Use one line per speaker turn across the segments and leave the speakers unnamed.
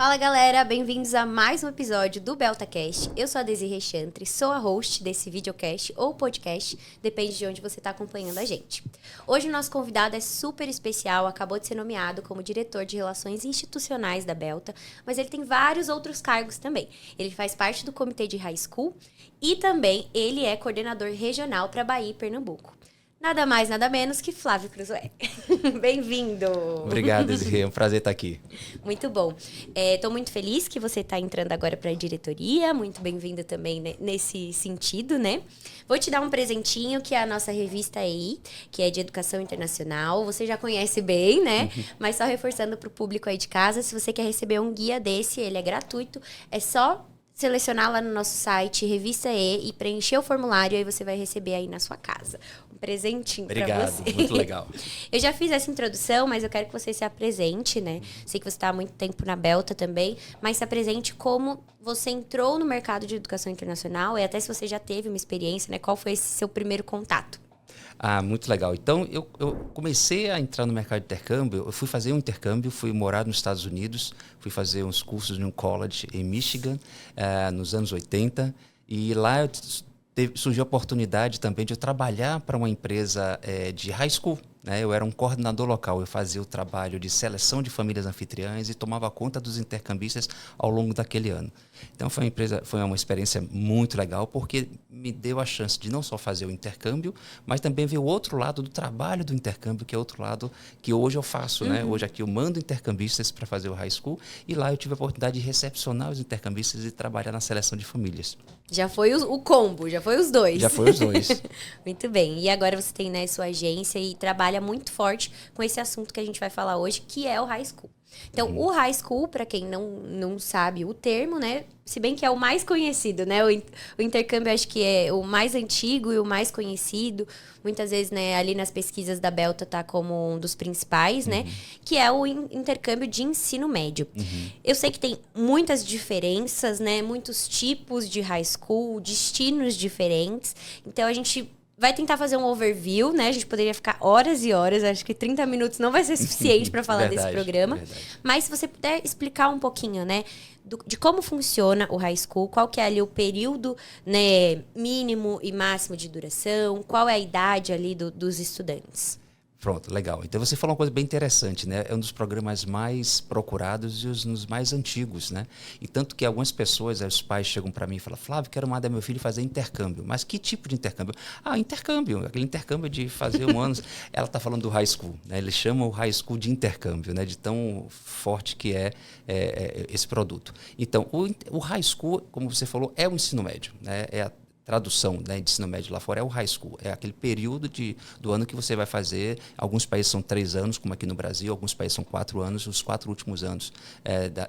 Fala galera, bem-vindos a mais um episódio do BeltaCast. Eu sou a Desirê Chantre, sou a host desse videocast ou podcast, depende de onde você está acompanhando a gente. Hoje o nosso convidado é super especial, acabou de ser nomeado como diretor de Relações Institucionais da Belta, mas ele tem vários outros cargos também. Ele faz parte do comitê de High School e também ele é coordenador regional para Bahia e Pernambuco. Nada mais, nada menos que Flávio Cruzoé. Bem-vindo!
Obrigado, Desirê. É um prazer estar aqui.
Muito bom. Estou muito feliz que você está entrando agora para a diretoria. Muito bem-vindo também nesse sentido, né? Vou te dar um presentinho, que é a nossa revista EI, que é de Educação Internacional. Você já conhece bem, né? Mas só reforçando para o público aí de casa, se você quer receber um guia desse, ele é gratuito. É só selecionar lá no nosso site, Revista E, e preencher o formulário, aí você vai receber aí na sua casa. Um presentinho para você.
Obrigado, muito legal.
Eu já fiz essa introdução, mas eu quero que você se apresente, né? Sei que você está há muito tempo na Belta também, mas se apresente como você entrou no mercado de educação internacional e até se você já teve uma experiência, né? Qual foi esse seu primeiro contato?
Muito legal. Então, eu comecei a entrar no mercado de intercâmbio, eu fui fazer um intercâmbio, fui morar nos Estados Unidos, fui fazer uns cursos em um college em Michigan, nos anos 80, e lá surgiu a oportunidade também de eu trabalhar para uma empresa de high school. Eu era um coordenador local, eu fazia o trabalho de seleção de famílias anfitriãs e tomava conta dos intercambistas ao longo daquele ano. Então foi uma experiência muito legal, porque me deu a chance de não só fazer o intercâmbio, mas também ver o outro lado do trabalho do intercâmbio, que é outro lado que hoje eu faço. Né? Hoje aqui eu mando intercambistas para fazer o high school, e lá eu tive a oportunidade de recepcionar os intercambistas e trabalhar na seleção de famílias.
Já foi o combo, já foi os dois.
Já foi os dois.
Muito bem. E agora você tem, né, sua agência e trabalha muito forte com esse assunto que a gente vai falar hoje, que é o high school. Então, o high school, para quem não sabe o termo, né? Se bem que é o mais conhecido, né? O intercâmbio acho que é o mais antigo e o mais conhecido. Muitas vezes, né, ali nas pesquisas da Belta tá como um dos principais, né? Que é o intercâmbio de ensino médio. Eu sei que tem muitas diferenças, né? Muitos tipos de high school, destinos diferentes. Então, a gente vai tentar fazer um overview, né? A gente poderia ficar horas e horas. Acho que 30 minutos não vai ser suficiente para falar desse programa. Verdade. Mas se você puder explicar um pouquinho, né? De como funciona o high school, qual que é ali o período, né, mínimo e máximo de duração, qual é a idade ali dos estudantes.
Pronto, legal. Então você falou uma coisa bem interessante, né? É um dos programas mais procurados e os mais antigos, né? E tanto que algumas pessoas, os pais chegam para mim e falam: Flávio, quero mandar meu filho fazer intercâmbio. Mas que tipo de intercâmbio? Intercâmbio, aquele intercâmbio de fazer um ano. Ela está falando do high school, né? Eles chamam o high school de intercâmbio, né? De tão forte que é esse produto. Então, o high school, como você falou, é o ensino médio, né? É a tradução, né, de ensino médio lá fora é o high school, é aquele período do ano que você vai fazer. Alguns países são 3 anos, como aqui no Brasil, alguns países são 4 anos, os 4 últimos anos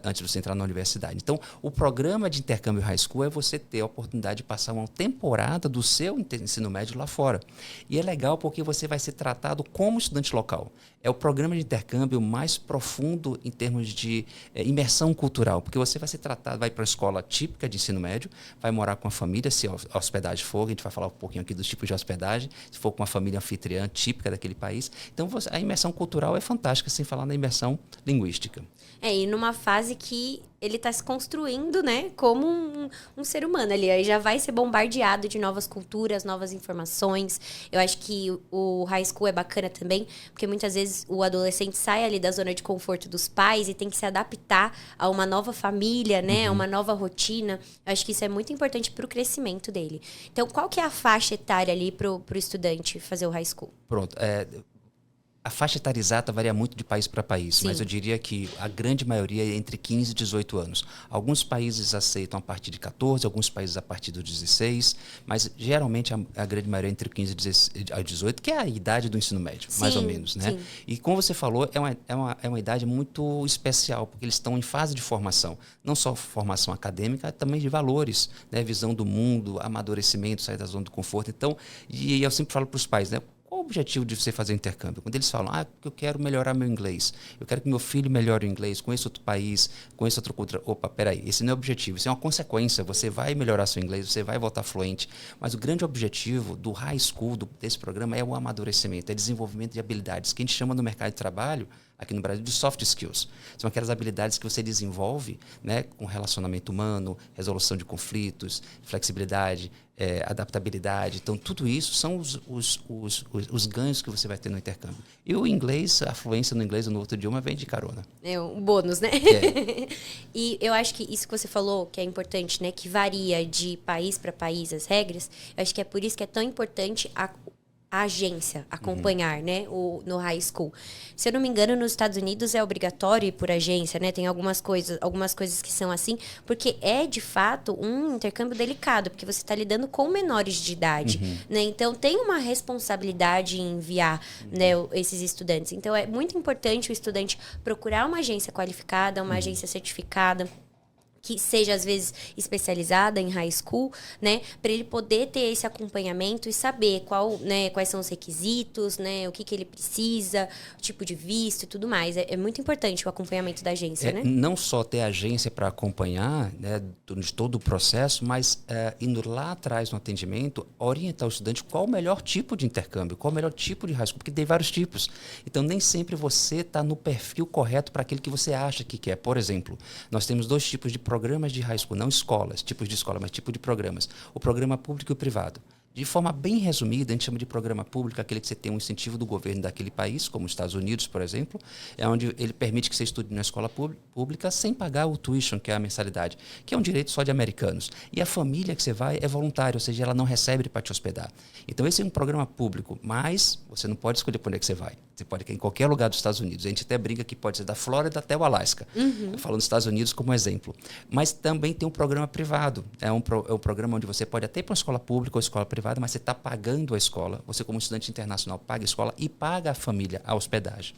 antes de você entrar na universidade. Então, o programa de intercâmbio high school é você ter a oportunidade de passar uma temporada do seu ensino médio lá fora. E é legal porque você vai ser tratado como estudante local. É o programa de intercâmbio mais profundo em termos de imersão cultural, porque você vai ser tratado, vai para a escola típica de ensino médio, vai morar com a família, se a hospedagem for, a gente vai falar um pouquinho aqui dos tipos de hospedagem, se for com uma família anfitriã típica daquele país. Então, a imersão cultural é fantástica, sem falar na imersão linguística.
E numa fase que ele está se construindo, né, como um ser humano ali. Aí já vai ser bombardeado de novas culturas, novas informações. Eu acho que o high school é bacana também, porque muitas vezes o adolescente sai ali da zona de conforto dos pais e tem que se adaptar a uma nova família, né, a uma nova rotina. Eu acho que isso é muito importante para o crescimento dele. Então, qual que é a faixa etária ali pro estudante fazer o high school?
Pronto. A faixa etária exata varia muito de país para país,
Sim.
Mas eu diria que a grande maioria é entre 15 e 18 anos. Alguns países aceitam a partir de 14, alguns países a partir dos 16, mas geralmente a grande maioria é entre 15 e 18, que é a idade do ensino médio, mais ou menos. Né? E como você falou, é uma idade muito especial, porque eles estão em fase de formação. Não só formação acadêmica, também de valores, né? Visão do mundo, amadurecimento, sair da zona do conforto. Então, e eu sempre falo para os pais, né? Qual o objetivo de você fazer intercâmbio? Quando eles falam, eu quero melhorar meu inglês, eu quero que meu filho melhore o inglês, conheça outro país, conheça outra cultura. Opa, peraí, esse não é o objetivo, isso é uma consequência. Você vai melhorar seu inglês, você vai voltar fluente. Mas o grande objetivo do high school, desse programa, é o amadurecimento, é desenvolvimento de habilidades, que a gente chama no mercado de trabalho aqui no Brasil, de soft skills. São aquelas habilidades que você desenvolve, né, com relacionamento humano, resolução de conflitos, flexibilidade, adaptabilidade. Então, tudo isso são os ganhos que você vai ter no intercâmbio. E o inglês, a fluência no inglês ou no outro idioma vem de carona.
É um bônus, né? E eu acho que isso que você falou, que é importante, né? Que varia de país para país as regras. Eu acho que é por isso que é tão importante a agência acompanhar, né, no high school. Se eu não me engano, nos Estados Unidos é obrigatório ir por agência, né? Tem algumas coisas que são assim, porque é de fato um intercâmbio delicado, porque você está lidando com menores de idade, né? Então tem uma responsabilidade em enviar, né, esses estudantes. Então é muito importante o estudante procurar uma agência qualificada, uma agência certificada, que seja, às vezes, especializada em high school, né? Para ele poder ter esse acompanhamento e saber quais são os requisitos, né? O que ele precisa, o tipo de visto e tudo mais. É muito importante o acompanhamento da agência, né?
Não só ter agência para acompanhar, né, de todo o processo, mas indo lá atrás no atendimento, orientar o estudante qual o melhor tipo de intercâmbio, qual o melhor tipo de high school, porque tem vários tipos. Então, nem sempre você está no perfil correto para aquele que você acha que quer. Por exemplo, nós temos 2 tipos de programas de high school, não escolas, tipos de escola, mas tipo de programas. O programa público e o privado. De forma bem resumida, a gente chama de programa público aquele que você tem um incentivo do governo daquele país, como os Estados Unidos, por exemplo, é onde ele permite que você estude na escola pública sem pagar o tuition, que é a mensalidade, que é um direito só de americanos. E a família que você vai é voluntária, ou seja, ela não recebe para te hospedar. Então, esse é um programa público, mas você não pode escolher para onde é que você vai. Você pode ir em qualquer lugar dos Estados Unidos. A gente até brinca que pode ser da Flórida até o Alasca. Eu falo nos Estados Unidos como exemplo. Mas também tem um programa privado. É um programa onde você pode até ir para uma escola pública ou escola privada, mas você está pagando a escola. Você, como estudante internacional, paga a escola e paga a família a hospedagem.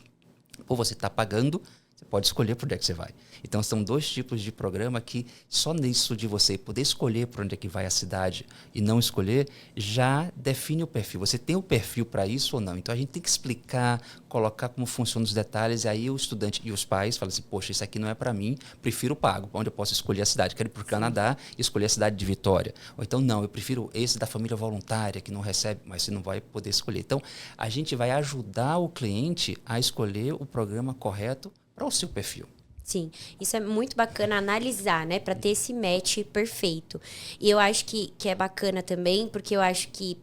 Ou você está pagando, você pode escolher por onde é que você vai. Então, são 2 tipos de programa que só nisso de você poder escolher por onde é que vai a cidade e não escolher, já define o perfil. Você tem o perfil para isso ou não? Então, a gente tem que explicar, colocar como funcionam os detalhes, e aí o estudante e os pais falam assim, poxa, isso aqui não é para mim, prefiro pago, onde eu posso escolher a cidade. Quero ir para o Canadá e escolher a cidade de Vitória. Ou então, não, eu prefiro esse da família voluntária, que não recebe, mas você não vai poder escolher. Então, a gente vai ajudar o cliente a escolher o programa correto para o seu perfil.
Sim, isso é muito bacana analisar, né? Para ter esse match perfeito. E eu acho que é bacana também, porque eu acho que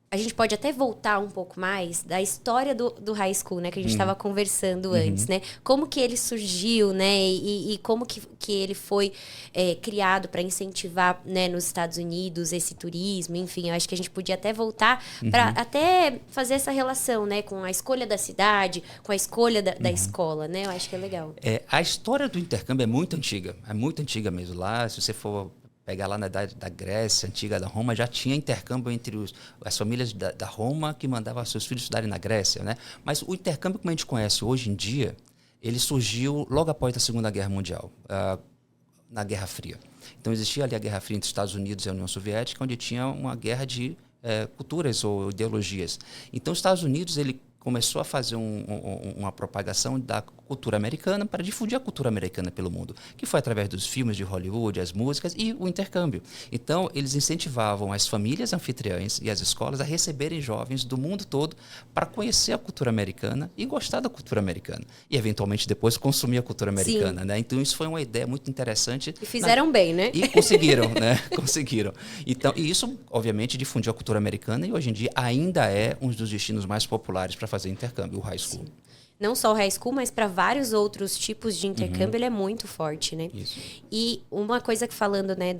a gente pode até voltar um pouco mais da história do high school, né? Que a gente estava conversando antes, né? Como que ele surgiu, né? E como que ele foi criado para incentivar, né, nos Estados Unidos esse turismo. Enfim, eu acho que a gente podia até voltar para até fazer essa relação, né? Com a escolha da cidade, com a escolha da escola, né? Eu acho que é legal.
A história do intercâmbio é muito antiga mesmo. Lá, se você for pegar lá na idade da Grécia, antiga da Roma, já tinha intercâmbio entre as famílias da Roma que mandavam seus filhos estudarem na Grécia, né? Mas o intercâmbio como a gente conhece hoje em dia, ele surgiu logo após a Segunda Guerra Mundial, na Guerra Fria. Então existia ali a Guerra Fria entre os Estados Unidos e a União Soviética, onde tinha uma guerra de culturas ou ideologias. Então os Estados Unidos, ele começou a fazer uma propagação da cultura americana para difundir a cultura americana pelo mundo, que foi através dos filmes de Hollywood, as músicas e o intercâmbio. Então, eles incentivavam as famílias anfitriãs e as escolas a receberem jovens do mundo todo para conhecer a cultura americana e gostar da cultura americana. E, eventualmente, depois consumir a cultura americana, né? Então, isso foi uma ideia muito interessante.
E fizeram bem, né?
E conseguiram, né? Conseguiram. Então, e isso, obviamente, difundiu a cultura americana e, hoje em dia, ainda é um dos destinos mais populares para fazer intercâmbio, o high school.
Sim. Não só o high school, mas para vários outros tipos de intercâmbio, ele é muito forte, né?
Isso.
E uma coisa que falando, né,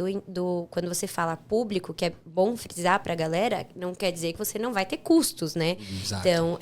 quando você fala público, que é bom frisar para a galera, não quer dizer que você não vai ter custos, né?
Exato.
Então,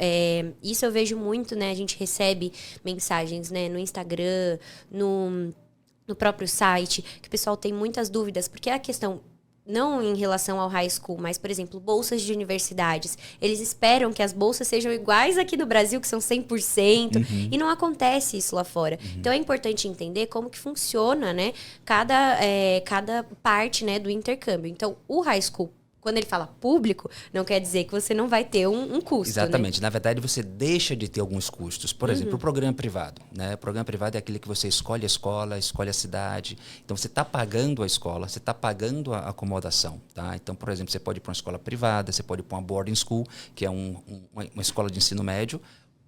isso eu vejo muito, né? A gente recebe mensagens, né, no Instagram, no próprio site, que o pessoal tem muitas dúvidas, porque a questão não em relação ao high school, mas, por exemplo, bolsas de universidades. Eles esperam que as bolsas sejam iguais aqui no Brasil, que são 100%, e não acontece isso lá fora. Então, é importante entender como que funciona, né, cada parte, né, do intercâmbio. Então, o high school, quando ele fala público, não quer dizer que você não vai ter um custo.
Exatamente.
Né?
Na verdade, você deixa de ter alguns custos. Por exemplo, o programa privado. Né? O programa privado é aquele que você escolhe a escola, escolhe a cidade. Então, você está pagando a escola, você está pagando a acomodação. Tá? Então, por exemplo, você pode ir para uma escola privada, você pode ir para uma boarding school, que é uma escola de ensino médio,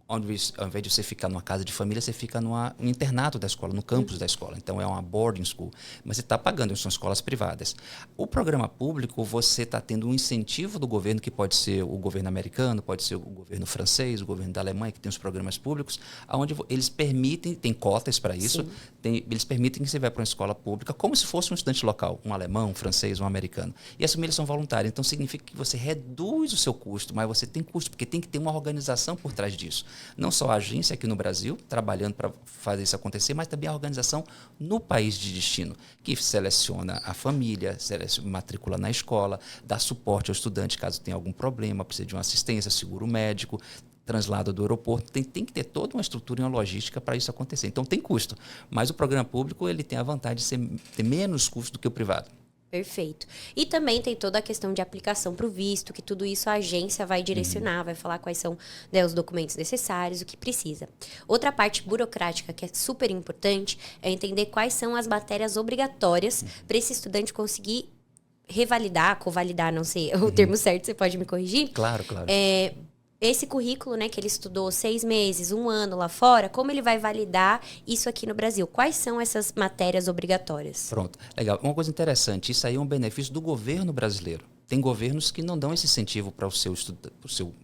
ao invés de você ficar numa casa de família, você fica no internato da escola, no campus da escola. Então, é uma boarding school. Mas você está pagando, são escolas privadas. O programa público, você está tendo um incentivo do governo, que pode ser o governo americano, pode ser o governo francês, o governo da Alemanha, que tem os programas públicos, onde eles permitem, tem cotas para isso, eles permitem que você vá para uma escola pública como se fosse um estudante local, um alemão, um francês, um americano. E as famílias são voluntárias. Então, significa que você reduz o seu custo, mas você tem custo, porque tem que ter uma organização por trás disso. Não só a agência aqui no Brasil, trabalhando para fazer isso acontecer, mas também a organização no país de destino, que seleciona a família, matricula na escola, dá suporte ao estudante caso tenha algum problema, precisa de uma assistência, seguro médico, translado do aeroporto. Tem que ter toda uma estrutura e uma logística para isso acontecer. Então, tem custo. Mas o programa público ele tem a vantagem de ter menos custo do que o privado.
Perfeito. E também tem toda a questão de aplicação para o visto, que tudo isso a agência vai direcionar, vai falar quais são, né, os documentos necessários, o que precisa. Outra parte burocrática que é super importante é entender quais são as matérias obrigatórias para esse estudante conseguir revalidar, covalidar, não sei o termo certo, você pode me corrigir?
Claro.
Esse currículo, né, que ele estudou 6 meses, 1 ano lá fora, como ele vai validar isso aqui no Brasil? Quais são essas matérias obrigatórias?
Pronto, legal. Uma coisa interessante, isso aí é um benefício do governo brasileiro. Tem governos que não dão esse incentivo para o seu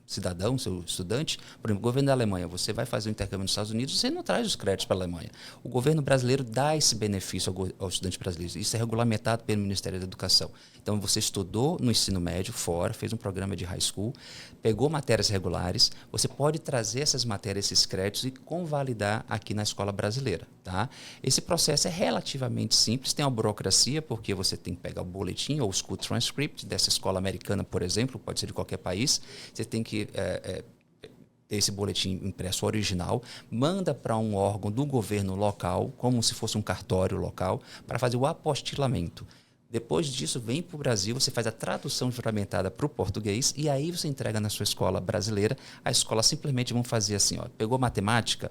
cidadão, seu estudante. Por exemplo, o governo da Alemanha, você vai fazer o intercâmbio nos Estados Unidos, você não traz os créditos para a Alemanha. O governo brasileiro dá esse benefício ao estudante brasileiro. Isso é regulamentado pelo Ministério da Educação. Então, você estudou no ensino médio fora, fez um programa de high school, pegou matérias regulares, você pode trazer essas matérias, esses créditos e convalidar aqui na escola brasileira. Tá? Esse processo é relativamente simples, tem uma burocracia, porque você tem que pegar o boletim ou o school transcript dessa escola americana, por exemplo, pode ser de qualquer país, você tem que ter esse boletim impresso original, manda para um órgão do governo local, como se fosse um cartório local, para fazer o apostilamento. Depois disso, vem para o Brasil, você faz a tradução juramentada para o português e aí você entrega na sua escola brasileira. A escola simplesmente vão fazer assim, ó, pegou matemática,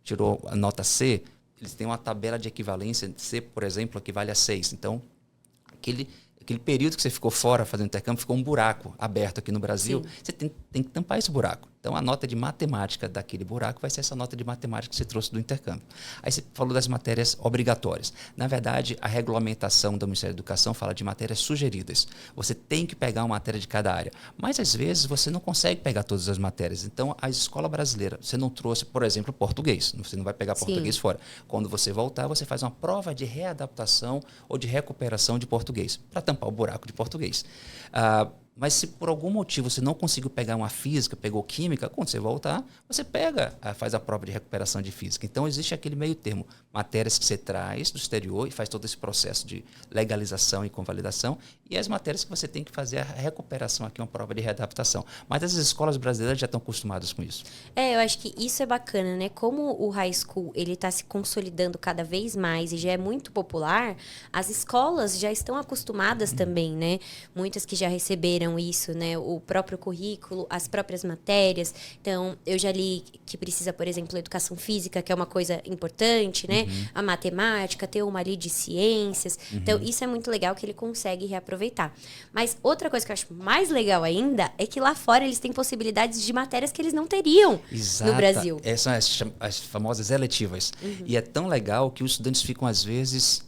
tirou a nota C, eles têm uma tabela de equivalência, C, por exemplo, equivale a 6. Então, aquele período que você ficou fora fazendo intercâmbio, ficou um buraco aberto aqui no Brasil, você tem que tampar esse buraco. Então, a nota de matemática daquele buraco vai ser essa nota de matemática que você trouxe do intercâmbio. Aí você falou das matérias obrigatórias. Na verdade, a regulamentação do Ministério da Educação fala de matérias sugeridas. Você tem que pegar uma matéria de cada área. Mas, às vezes, você não consegue pegar todas as matérias. Então, a escola brasileira, você não trouxe, por exemplo, português. Você não vai pegar português fora. Quando você voltar, você faz uma prova de readaptação ou de recuperação de português, para tampar o buraco de português. Mas se por algum motivo você não conseguiu pegar uma física, pegou química, quando você voltar, você faz a prova de recuperação de física. Então, existe aquele meio termo, matérias que você traz do exterior e faz todo esse processo de legalização e convalidação, e as matérias que você tem que fazer a recuperação aqui, uma prova de readaptação. Mas as escolas brasileiras já estão acostumadas com isso.
Eu acho que isso é bacana, né? Como o high school ele está se consolidando cada vez mais e já é muito popular, as escolas já estão acostumadas também, né? Muitas que já receberam isso, né? O próprio currículo, as próprias matérias. Então, eu já li que precisa, por exemplo, educação física, que é uma coisa importante, né? A matemática, ter uma ali de ciências. Então, isso é muito legal que ele consegue reaproveitar. Mas outra coisa que eu acho mais legal ainda é que lá fora eles têm possibilidades de matérias que eles não teriam no Brasil.
Essas são as famosas eletivas. E é tão legal que os estudantes ficam, às vezes,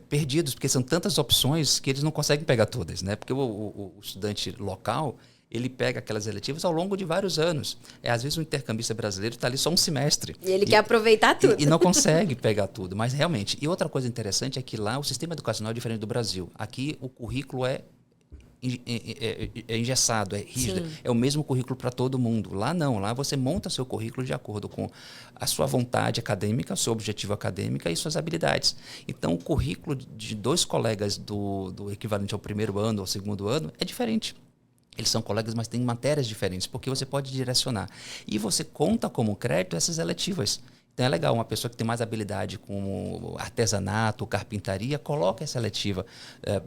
perdidos, porque são tantas opções que eles não conseguem pegar todas, né? Porque o estudante local, ele pega aquelas eletivas ao longo de vários anos. Às vezes o intercambista brasileiro está ali só um semestre.
E ele quer aproveitar tudo.
E não consegue pegar tudo, mas realmente. E outra coisa interessante é que lá o sistema educacional é diferente do Brasil. Aqui o currículo é engessado, é rígido, é o mesmo currículo para todo mundo. Lá não, lá você monta seu currículo de acordo com a sua vontade acadêmica, seu objetivo acadêmico e suas habilidades. Então, o currículo de 2 colegas do equivalente ao primeiro ano ou segundo ano é diferente. Eles são colegas, mas têm matérias diferentes, porque você pode direcionar. E você conta como crédito essas eletivas. Então é legal, uma pessoa que tem mais habilidade com artesanato, carpintaria, coloca essa eletiva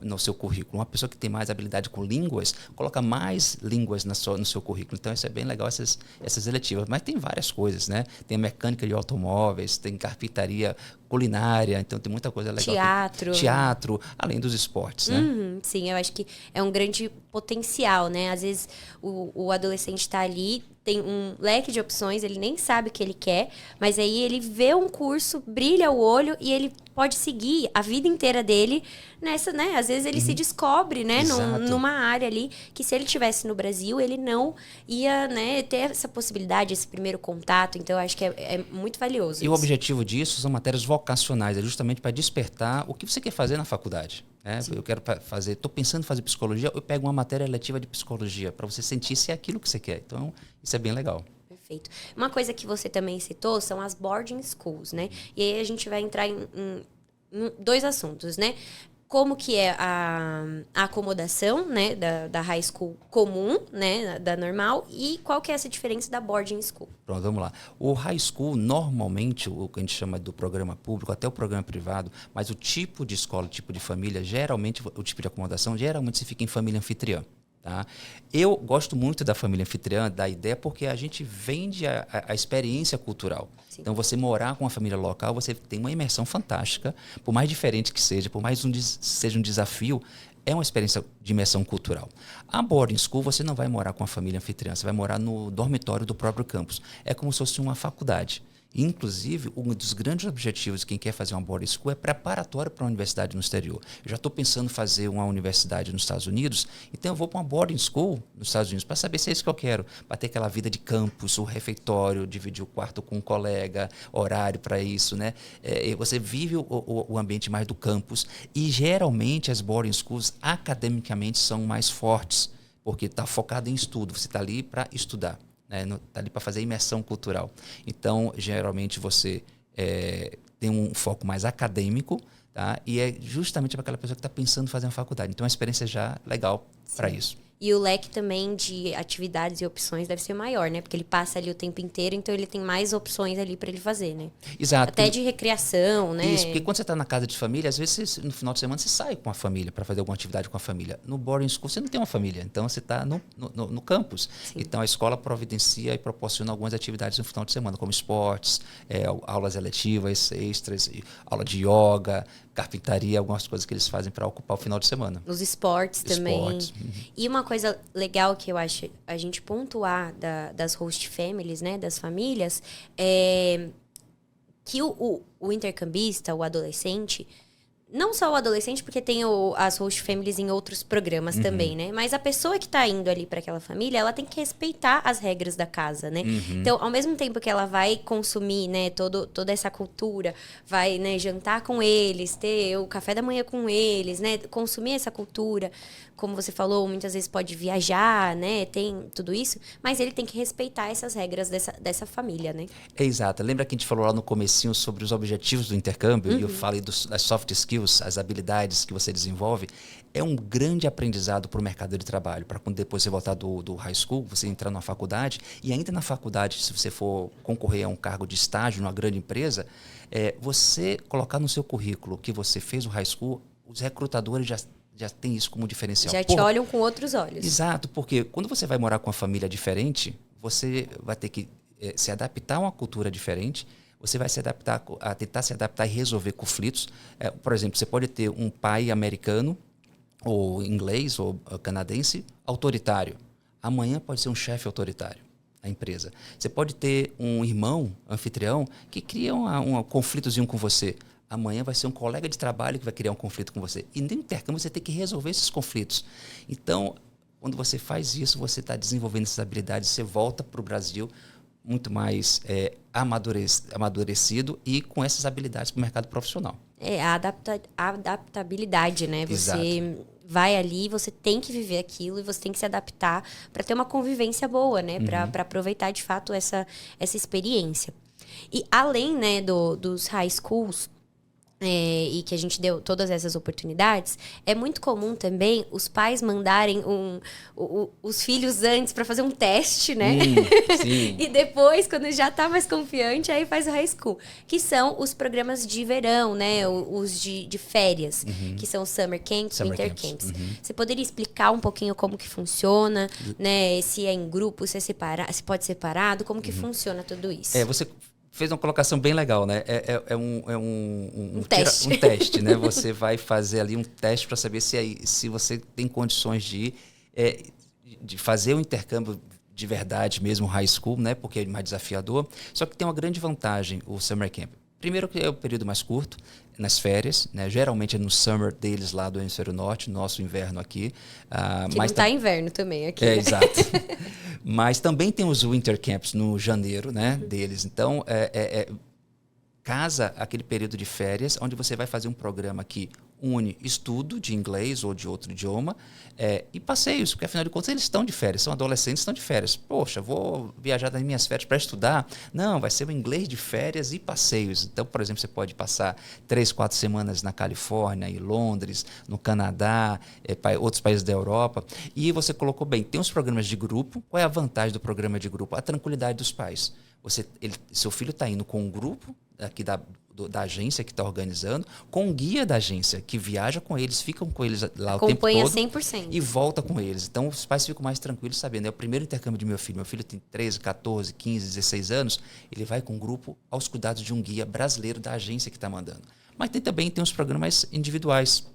no seu currículo. Uma pessoa que tem mais habilidade com línguas, coloca mais línguas no seu currículo. Então isso é bem legal, essas eletivas. Mas tem várias coisas, né? Tem mecânica de automóveis, tem carpintaria, culinária, então tem muita coisa legal. Teatro, além dos esportes, né?
Sim, eu acho que é um grande potencial, né? Às vezes o adolescente está ali tem um leque de opções, ele nem sabe o que ele quer, mas aí ele vê um curso, brilha o olho e ele pode seguir a vida inteira dele nessa, né? Às vezes ele se descobre, né? Numa área ali que se ele tivesse no Brasil, ele não ia, né, ter essa possibilidade, esse primeiro contato. Então, eu acho que é muito valioso.
E o objetivo disso são matérias vocacionais, é justamente para despertar o que você quer fazer na faculdade. Eu quero fazer, estou pensando em fazer psicologia, eu pego uma matéria letiva de psicologia, para você sentir se é aquilo que você quer. Então, isso é bem legal.
Perfeito. Uma coisa que você também citou são as boarding schools, né? E aí a gente vai entrar em dois assuntos, né? Como que é a acomodação, né, da high school comum, né, da normal, e qual que é essa diferença da boarding school?
Pronto, vamos lá. O high school, normalmente, o que a gente chama do programa público, até o programa privado, mas o tipo de escola, o tipo de família, geralmente, o tipo de acomodação, geralmente se fica em família anfitriã. Tá? Eu gosto muito da família anfitriã, da ideia, porque a gente vende a experiência cultural. Sim. Então, você morar com uma família local, você tem uma imersão fantástica, por mais diferente que seja, por mais seja um desafio, é uma experiência de imersão cultural. A boarding school, você não vai morar com a família anfitriã, você vai morar no dormitório do próprio campus. É como se fosse uma faculdade. Inclusive, um dos grandes objetivos de quem quer fazer uma boarding school é preparatório para uma universidade no exterior. Eu já estou pensando em fazer uma universidade nos Estados Unidos, então eu vou para uma boarding school nos Estados Unidos para saber se é isso que eu quero, para ter aquela vida de campus, o refeitório, dividir o quarto com um colega, horário para isso, né? Você vive o ambiente mais do campus e geralmente as boarding schools academicamente são mais fortes, porque está focado em estudo, você está ali para estudar. Está ali para fazer imersão cultural. Então, geralmente, você tem um foco mais acadêmico, tá? E é justamente para aquela pessoa que está pensando em fazer uma faculdade. Então, é uma experiência já legal para isso.
E o leque também de atividades e opções deve ser maior, né? Porque ele passa ali o tempo inteiro, então ele tem mais opções ali para ele fazer, né?
Exato.
Até de recreação, né?
Isso, porque quando você está na casa de família, às vezes no final de semana você sai com a família para fazer alguma atividade com a família. No boarding school você não tem uma família, então você está no campus. Sim. Então a escola providencia e proporciona algumas atividades no final de semana, como esportes, aulas eletivas, extras, aula de yoga, carpintaria, algumas coisas que eles fazem para ocupar o final de semana.
Os esportes também. Uhum. E uma coisa legal que eu acho a gente pontuar das host families, né, das famílias, é que o intercambista, o adolescente, não só o adolescente, porque tem as host families em outros programas também, né? Mas a pessoa que está indo ali para aquela família, ela tem que respeitar as regras da casa, né? Então, ao mesmo tempo que ela vai consumir, né, toda essa cultura, vai, né, jantar com eles, ter o café da manhã com eles, né, consumir essa cultura, como você falou, muitas vezes pode viajar, né, tem tudo isso, mas ele tem que respeitar essas regras dessa família, né?
Exato. Lembra que a gente falou lá no comecinho sobre os objetivos do intercâmbio? E eu falei das soft skills, as habilidades que você desenvolve. É um grande aprendizado para o mercado de trabalho, para quando depois você voltar do high school, você entrar na faculdade, e ainda na faculdade, se você for concorrer a um cargo de estágio numa grande empresa, você colocar no seu currículo que você fez o high school, os recrutadores já tem isso como diferencial.
Já te olham com outros olhos.
Exato, porque quando você vai morar com uma família diferente, você vai ter que se adaptar a uma cultura diferente, você vai se adaptar a tentar se adaptar e resolver conflitos. Por exemplo, você pode ter um pai americano, ou inglês, ou canadense, autoritário. Amanhã pode ser um chefe autoritário na empresa. Você pode ter um irmão anfitrião que cria um conflitozinho com você. Amanhã vai ser um colega de trabalho que vai criar um conflito com você. E no intercâmbio você tem que resolver esses conflitos. Então, quando você faz isso, você está desenvolvendo essas habilidades, você volta para o Brasil muito mais amadurecido e com essas habilidades para o mercado profissional.
A adaptabilidade, né?
Exato.
Você vai ali, você tem que viver aquilo e você tem que se adaptar para ter uma convivência boa, né? Para aproveitar, de fato, essa experiência. E além, né, dos high schools, e que a gente deu todas essas oportunidades, é muito comum também os pais mandarem os filhos antes para fazer um teste, né?
Sim.
E depois, quando já tá mais confiante, aí faz o high school. Que são os programas de verão, né? Os de férias, que são summer camps, winter camps. Você poderia explicar um pouquinho como que funciona, né? Se é em grupo, se pode ser separado, como que funciona tudo isso?
Você fez uma colocação bem legal, né? Um
teste.
Um teste, né? Você vai fazer ali um teste para saber se você tem condições de fazer o intercâmbio de verdade mesmo, high school, né? Porque é mais desafiador. Só que tem uma grande vantagem o Summer Camp. Primeiro que é o período mais curto, nas férias, né? Geralmente é no summer deles lá do hemisfério norte, nosso inverno aqui.
Que mas não tá inverno também aqui.
É, né? Exato. Mas também tem os winter camps no janeiro, né? Deles. Então, casa aquele período de férias, onde você vai fazer um programa que une estudo de inglês ou de outro idioma e passeios, porque afinal de contas eles estão de férias, são adolescentes, estão de férias. Poxa, vou viajar nas minhas férias para estudar? Não, vai ser o inglês de férias e passeios. Então, por exemplo, você pode passar 3, 4 semanas na Califórnia, em Londres, no Canadá, outros países da Europa. E você colocou bem, tem os programas de grupo. Qual é a vantagem do programa de grupo? A tranquilidade dos pais. Seu filho está indo com um grupo aqui da agência que está organizando, com o guia da agência, que viaja com eles, ficam com eles lá o tempo todo.
Acompanha 100%.
E volta com eles. Então, os pais ficam mais tranquilos sabendo. É o primeiro intercâmbio de meu filho. Meu filho tem 13, 14, 15, 16 anos. Ele vai com um grupo aos cuidados de um guia brasileiro da agência que está mandando. Mas também tem os programas individuais,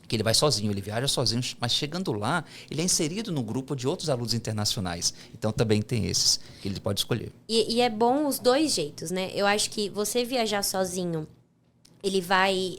que ele vai sozinho, ele viaja sozinho, mas chegando lá, ele é inserido no grupo de outros alunos internacionais. Então, também tem esses que ele pode escolher.
E é bom os dois jeitos, né? Eu acho que você viajar sozinho, ele vai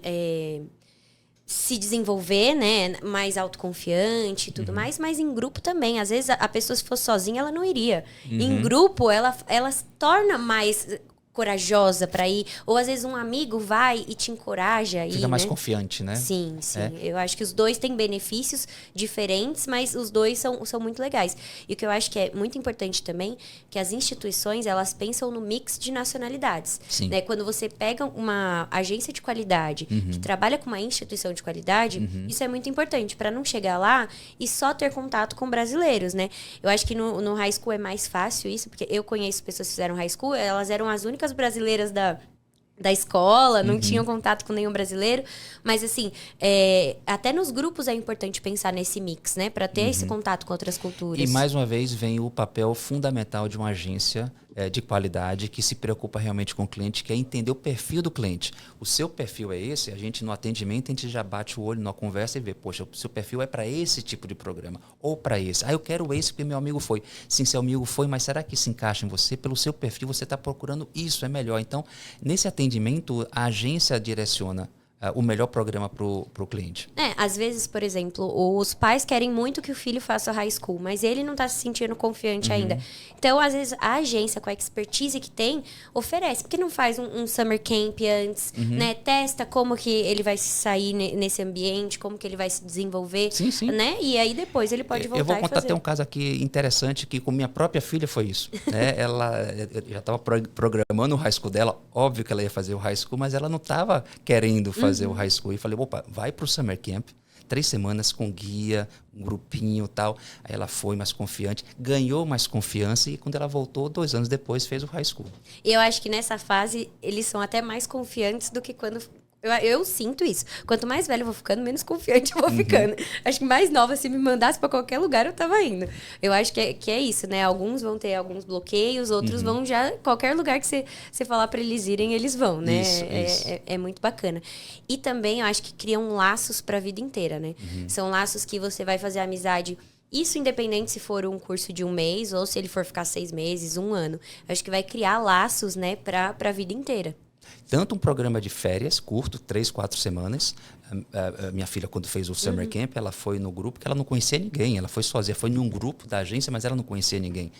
se desenvolver, né? Mais autoconfiante e tudo mais, mas em grupo também. Às vezes, a pessoa, se fosse sozinha, ela não iria. Em grupo, ela se torna mais corajosa para ir, ou às vezes um amigo vai e te encoraja a ir,
fica mais
né?
Confiante, né?
Sim. Eu acho que os dois têm benefícios diferentes, mas os dois são muito legais. E o que eu acho que é muito importante também, que as instituições, elas pensam no mix de nacionalidades.
Sim.
Né? Quando você pega uma agência de qualidade que trabalha com uma instituição de qualidade, isso é muito importante, para não chegar lá e só ter contato com brasileiros, né? Eu acho que no high school é mais fácil isso, porque eu conheço pessoas que fizeram high school, elas eram as únicas brasileiras da escola, não tinham contato com nenhum brasileiro, mas assim, até nos grupos é importante pensar nesse mix, né, para ter esse contato com outras culturas.
E mais uma vez vem o papel fundamental de uma agência de qualidade que se preocupa realmente com o cliente, que é entender o perfil do cliente. O seu perfil é esse, a gente no atendimento, a gente já bate o olho na conversa e vê, poxa, o seu perfil é para esse tipo de programa, ou para esse. Eu quero esse porque meu amigo foi. Sim, seu amigo foi, mas será que se encaixa em você? Pelo seu perfil, você está procurando isso, é melhor. Então, nesse atendimento, a agência direciona o melhor programa para o cliente.
Às vezes, por exemplo, os pais querem muito que o filho faça high school, mas ele não está se sentindo confiante ainda. Então, às vezes, a agência, com a expertise que tem, oferece. Por que não faz um summer camp antes, né? Testa como que ele vai se sair nesse ambiente, como que ele vai se desenvolver,
sim.
Né? E aí, depois, ele pode voltar e fazer.
Eu vou contar até um caso aqui interessante, que com minha própria filha foi isso. Né? Ela já estava programando o high school dela, óbvio que ela ia fazer o high school, mas ela não estava querendo fazer o high school. E falei, opa, vai pro summer camp, 3 semanas com guia, um grupinho e tal. Aí ela foi mais confiante, ganhou mais confiança e quando ela voltou, 2 anos depois, fez o high school.
E eu acho que nessa fase, eles são até mais confiantes do que quando... Eu sinto isso. Quanto mais velho eu vou ficando, menos confiante eu vou ficando. Acho que mais nova, se me mandasse pra qualquer lugar, eu tava indo. Eu acho que é isso, né? Alguns vão ter alguns bloqueios, outros vão já... Qualquer lugar que você falar pra eles irem, eles vão, né?
Isso.
É muito bacana. E também, eu acho que criam laços pra vida inteira, né? São laços que você vai fazer amizade... Isso independente se for um curso de 1 mês ou se ele for ficar 6 meses, 1 ano. Acho que vai criar laços, né? Pra vida inteira.
Tanto um programa de férias curto, 3, 4 semanas. A minha filha, quando fez o Summer Camp, ela foi no grupo que ela não conhecia ninguém. Ela foi sozinha, foi em um grupo da agência, mas ela não conhecia ninguém.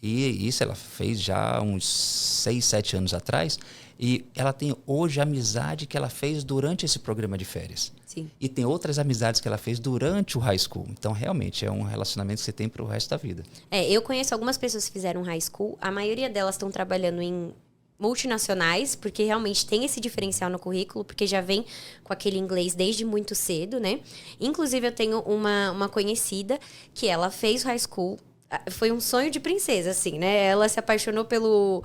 E isso ela fez já uns 6, 7 anos atrás. E ela tem hoje a amizade que ela fez durante esse programa de férias.
Sim.
E tem outras amizades que ela fez durante o high school. Então, realmente, é um relacionamento que você tem para o resto da vida.
Eu conheço algumas pessoas que fizeram high school. A maioria delas estão trabalhando em multinacionais, porque realmente tem esse diferencial no currículo, porque já vem com aquele inglês desde muito cedo, né? Inclusive, eu tenho uma conhecida que ela fez high school, foi um sonho de princesa, assim, né? Ela se apaixonou pelo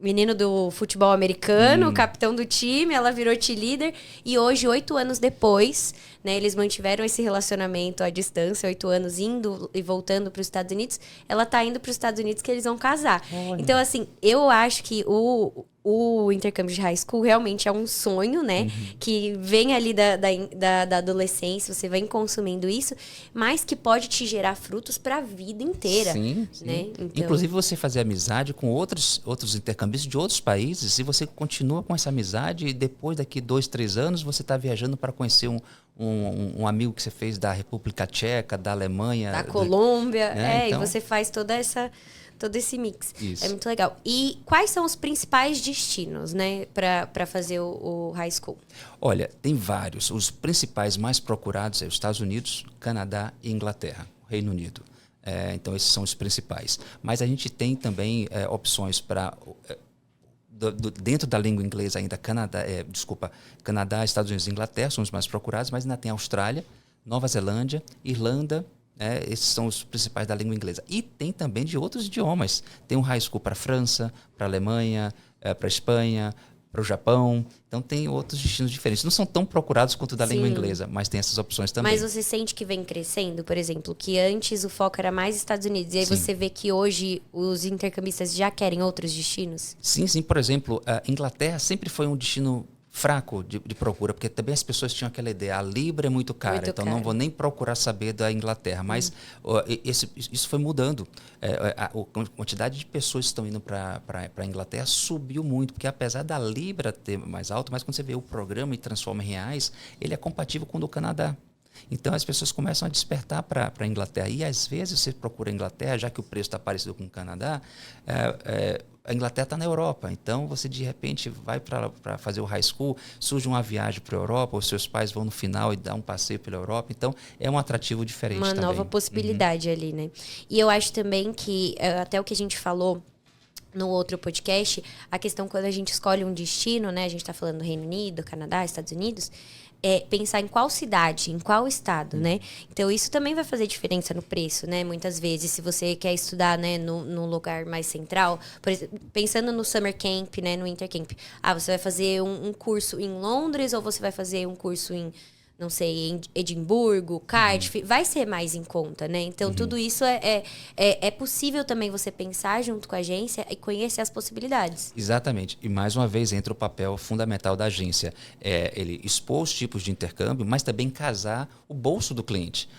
menino do futebol americano, o capitão do time, ela virou cheerleader e hoje, 8 anos depois, né, eles mantiveram esse relacionamento à distância, 8 anos indo e voltando para os Estados Unidos, ela tá indo para os Estados Unidos que eles vão casar. Olha. Então, assim, eu acho que o intercâmbio de high school realmente é um sonho, né? Que vem ali da adolescência, você vem consumindo isso, mas que pode te gerar frutos para a vida inteira.
Sim,
né?
sim.
Então,
Inclusive você fazer amizade com outros intercambistas de outros países, e você continua com essa amizade e depois daqui 2, 3 anos você está viajando para conhecer um amigo que você fez da República Tcheca, da Alemanha.
da Colômbia,
Então,
e você faz todo esse mix.
Isso.
É muito legal. E quais são os principais destinos, né, para fazer o high school?
Olha, tem vários. Os principais mais procurados são os Estados Unidos, Canadá e Inglaterra, Reino Unido. Então, esses são os principais. Mas a gente tem também opções para... dentro da língua inglesa ainda, Canadá, Estados Unidos e Inglaterra são os mais procurados, mas ainda tem Austrália, Nova Zelândia, Irlanda. Esses são os principais da língua inglesa. E tem também de outros idiomas. Tem um high school para a França, para a Alemanha, para a Espanha, para o Japão. Então tem outros destinos diferentes. Não são tão procurados quanto o da língua inglesa, mas tem essas opções também.
Mas você sente que vem crescendo, por exemplo, que antes o foco era mais Estados Unidos, e aí
Sim.
você vê que hoje os intercambistas já querem outros destinos?
Sim, sim. Por exemplo, a Inglaterra sempre foi um destino fraco de procura, porque também as pessoas tinham aquela ideia, a libra é muito cara, então não vou nem procurar saber da Inglaterra. Mas isso foi mudando. A quantidade de pessoas que estão indo para a Inglaterra subiu muito, porque apesar da libra ter mais alto, mas quando você vê o programa e transforma em reais, ele é compatível com o do Canadá. Então as pessoas começam a despertar para a Inglaterra. E às vezes você procura a Inglaterra, já que o preço está parecido com o Canadá, a Inglaterra está na Europa. Então você de repente vai para fazer o high school, surge uma viagem para a Europa, os seus pais vão no final e dão um passeio pela Europa. Então é um atrativo diferente também.
Uma nova possibilidade ali, né? E eu acho também que, até o que a gente falou no outro podcast, a questão quando a gente escolhe um destino, né? A gente está falando do Reino Unido, Canadá, Estados Unidos, pensar em qual cidade, em qual estado, né? Então, isso também vai fazer diferença no preço, né? Muitas vezes, se você quer estudar, né, num lugar mais central, por exemplo, pensando no Summer Camp, né, no Winter Camp. Você vai fazer um curso em Londres ou você vai fazer um curso em, não sei, em Edimburgo, Cardiff, vai ser mais em conta, né? Então, tudo isso é possível também você pensar junto com a agência e conhecer as possibilidades.
Exatamente. E, mais uma vez, entra o papel fundamental da agência. Ele expor os tipos de intercâmbio, mas também casar o bolso do cliente.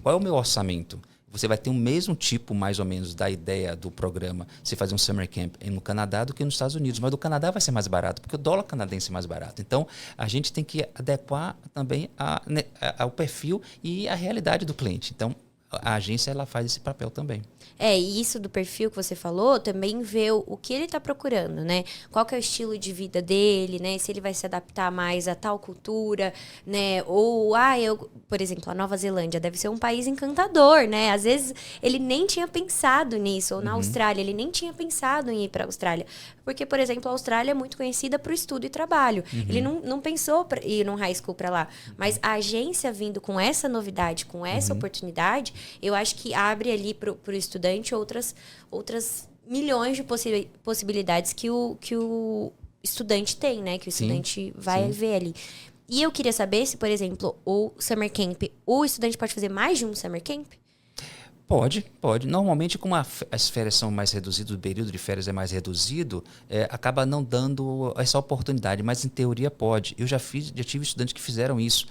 Qual é o meu orçamento? Você vai ter o mesmo tipo, mais ou menos, da ideia do programa, se fazer um summer camp no Canadá do que nos Estados Unidos. Mas do Canadá vai ser mais barato, porque o dólar canadense é mais barato. Então, a gente tem que adequar também ao perfil e à realidade do cliente. Então, a agência ela faz esse papel também.
E isso do perfil que você falou, também vê o que ele está procurando, né? Qual que é o estilo de vida dele, né? Se ele vai se adaptar mais a tal cultura, né? Ou, por exemplo, a Nova Zelândia deve ser um país encantador, né? Às vezes ele nem tinha pensado nisso. Ou na Austrália, ele nem tinha pensado em ir para a Austrália. Porque, por exemplo, a Austrália é muito conhecida por estudo e trabalho. Ele não pensou para ir num high school para lá. Mas a agência vindo com essa novidade, com essa oportunidade, eu acho que abre ali para o estudante outras milhões de possibilidades que o estudante tem, né? Que o estudante vai ver ali. E eu queria saber se, por exemplo, o Summer Camp, o estudante pode fazer mais de um Summer Camp?
Pode. Normalmente, como as férias são mais reduzidas, o período de férias é mais reduzido, acaba não dando essa oportunidade, mas em teoria pode. Eu já tive estudantes que fizeram isso.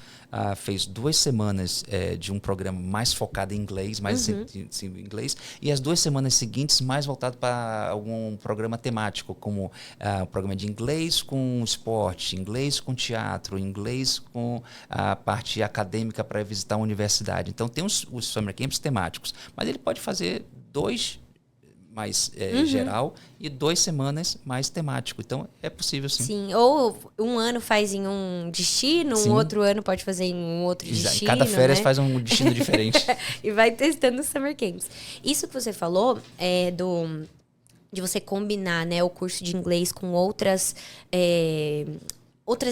Fez 2 semanas de um programa mais focado em inglês, mais em inglês, e as 2 semanas seguintes mais voltado para algum programa temático, como um programa de inglês com esporte, inglês com teatro, inglês com a parte acadêmica para visitar a universidade. Então, tem os summer camps temáticos, mas ele pode fazer 2 mais geral e 2 semanas mais temático. Então, é possível sim.
Sim, ou um ano faz em um destino, um outro ano pode fazer em um outro destino.
Cada férias,
né?
faz um destino diferente.
E vai testando os summer camps. Isso que você falou de você combinar, né, o curso de inglês com outras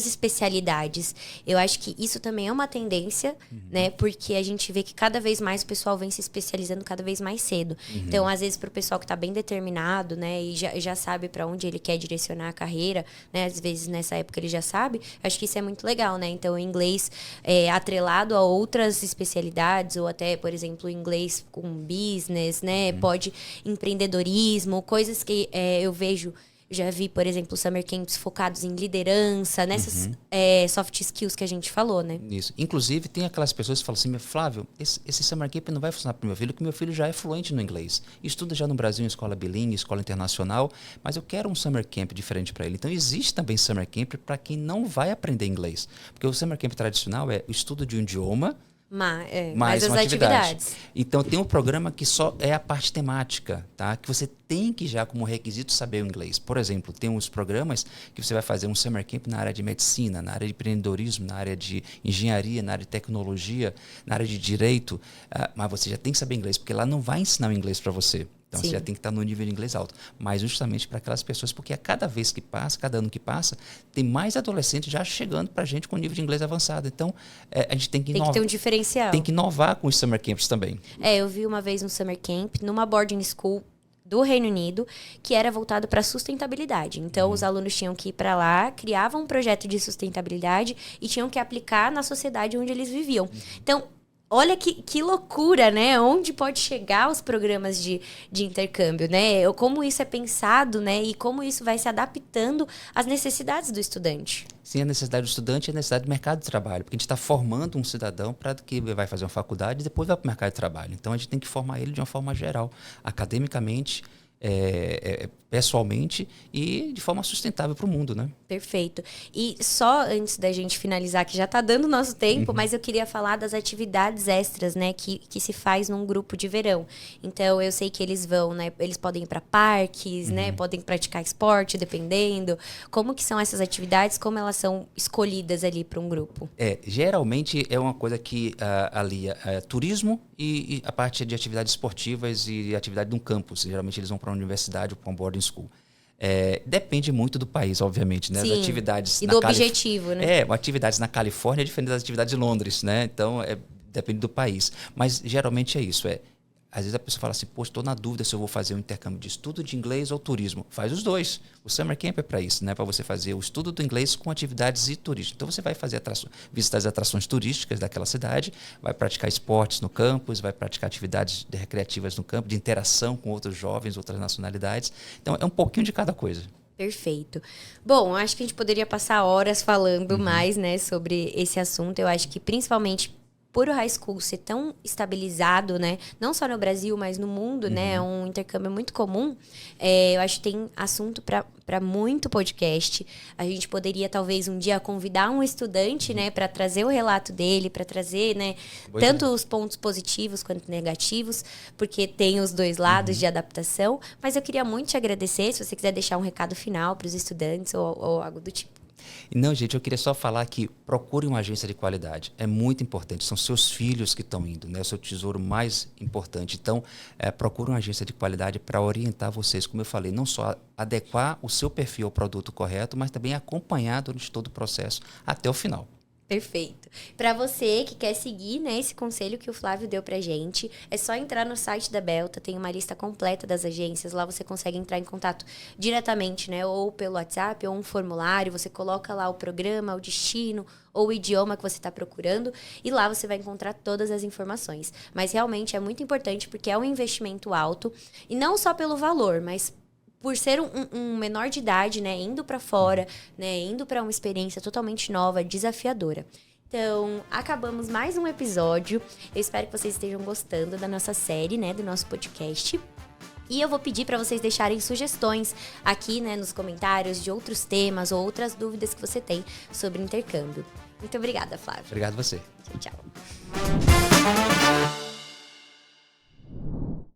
especialidades. Eu acho que isso também é uma tendência, né? Porque a gente vê que cada vez mais o pessoal vem se especializando cada vez mais cedo. Então, às vezes, para o pessoal que está bem determinado, né? E já sabe para onde ele quer direcionar a carreira, né? Às vezes, nessa época, ele já sabe. Acho que isso é muito legal, né? Então, o inglês atrelado a outras especialidades, ou até, por exemplo, inglês com business, né? Pode empreendedorismo, coisas que eu vejo Já vi, por exemplo, summer camps focados em liderança, nessas soft skills que a gente falou, né?
Isso. Inclusive, tem aquelas pessoas que falam assim, Flávio, esse summer camp não vai funcionar para o meu filho, porque meu filho já é fluente no inglês. Estuda já no Brasil em escola bilíngue, escola internacional, mas eu quero um summer camp diferente para ele. Então, existe também summer camp para quem não vai aprender inglês. Porque o summer camp tradicional é o estudo de um idioma, mais
as
uma
atividades.
Então, tem um programa que só é a parte temática, tá? Que você tem que já, como requisito, saber o inglês. Por exemplo, tem uns programas que você vai fazer um summer camp na área de medicina, na área de empreendedorismo, na área de engenharia, na área de tecnologia, na área de direito, mas você já tem que saber inglês, porque lá não vai ensinar o inglês para você. Então,
Sim.
você já tem que estar no nível de inglês alto. Mas justamente para aquelas pessoas, porque a cada vez que passa, cada ano que passa, tem mais adolescentes já chegando para a gente com nível de inglês avançado. Então, a gente tem que inovar.
Tem que ter um diferencial.
Tem que inovar com os summer camps também.
Eu vi uma vez um summer camp numa boarding school do Reino Unido, que era voltado para sustentabilidade. Então, os alunos tinham que ir para lá, criavam um projeto de sustentabilidade e tinham que aplicar na sociedade onde eles viviam. Então, olha que loucura, né? Onde pode chegar os programas de intercâmbio, né? Como isso é pensado, né? E como isso vai se adaptando às necessidades do estudante.
Sim, a necessidade do estudante e a necessidade do mercado de trabalho. Porque a gente está formando um cidadão para que vai fazer uma faculdade e depois vai para o mercado de trabalho. Então, a gente tem que formar ele de uma forma geral, academicamente, pessoalmente e de forma sustentável para o mundo, né?
Perfeito. E só antes da gente finalizar, que já está dando nosso tempo, mas eu queria falar das atividades extras, né, que se faz num grupo de verão. Então, eu sei que eles vão, né, eles podem ir para parques, né, podem praticar esporte, dependendo. Como que são essas atividades, como elas são escolhidas ali para um grupo?
Geralmente é uma coisa que alia turismo e a parte de atividades esportivas e atividade de um campus. Geralmente eles vão para uma universidade ou para um boarding school. Depende muito do país, obviamente, né?
Sim,
as atividades
e do objetivo, né?
Atividades na Califórnia é diferente das atividades de Londres, né? Então, depende do país. Mas, geralmente, é isso. Às vezes a pessoa fala assim, estou na dúvida se eu vou fazer um intercâmbio de estudo de inglês ou turismo. Faz os dois. O Summer Camp é para isso, né? Para você fazer o estudo do inglês com atividades e turismo. Então, você vai fazer visitar as atrações turísticas daquela cidade, vai praticar esportes no campus, vai praticar atividades recreativas no campo, de interação com outros jovens, outras nacionalidades. Então, é um pouquinho de cada coisa.
Perfeito. Bom, acho que a gente poderia passar horas falando mais, né, sobre esse assunto. Eu acho que, principalmente, por o high school ser tão estabilizado, né? Não só no Brasil, mas no mundo, né? É um intercâmbio muito comum. Eu acho que tem assunto para muito podcast. A gente poderia, talvez, um dia convidar um estudante, né? Para trazer o relato dele, para trazer, né? Tanto os pontos positivos quanto negativos, porque tem os dois lados de adaptação. Mas eu queria muito te agradecer, se você quiser deixar um recado final para os estudantes ou algo do tipo.
Não, gente, eu queria só falar que procure uma agência de qualidade. É muito importante. São seus filhos que estão indo, né? O seu tesouro mais importante. Então, procure uma agência de qualidade para orientar vocês. Como eu falei, não só adequar o seu perfil ao produto correto, mas também acompanhar durante todo o processo até o final.
Perfeito. Para você que quer seguir, né, esse conselho que o Flávio deu pra gente, é só entrar no site da Belta, tem uma lista completa das agências, lá você consegue entrar em contato diretamente, né, ou pelo WhatsApp, ou um formulário, você coloca lá o programa, o destino, ou o idioma que você está procurando, e lá você vai encontrar todas as informações. Mas realmente é muito importante porque é um investimento alto, e não só pelo valor, mas por ser um menor de idade, né, indo para fora, né, indo para uma experiência totalmente nova, desafiadora. Então, acabamos mais um episódio. Eu espero que vocês estejam gostando da nossa série, né, do nosso podcast. E eu vou pedir para vocês deixarem sugestões aqui, né, nos comentários de outros temas ou outras dúvidas que você tem sobre intercâmbio. Muito obrigada, Flávio.
Obrigado a você.
Tchau, tchau.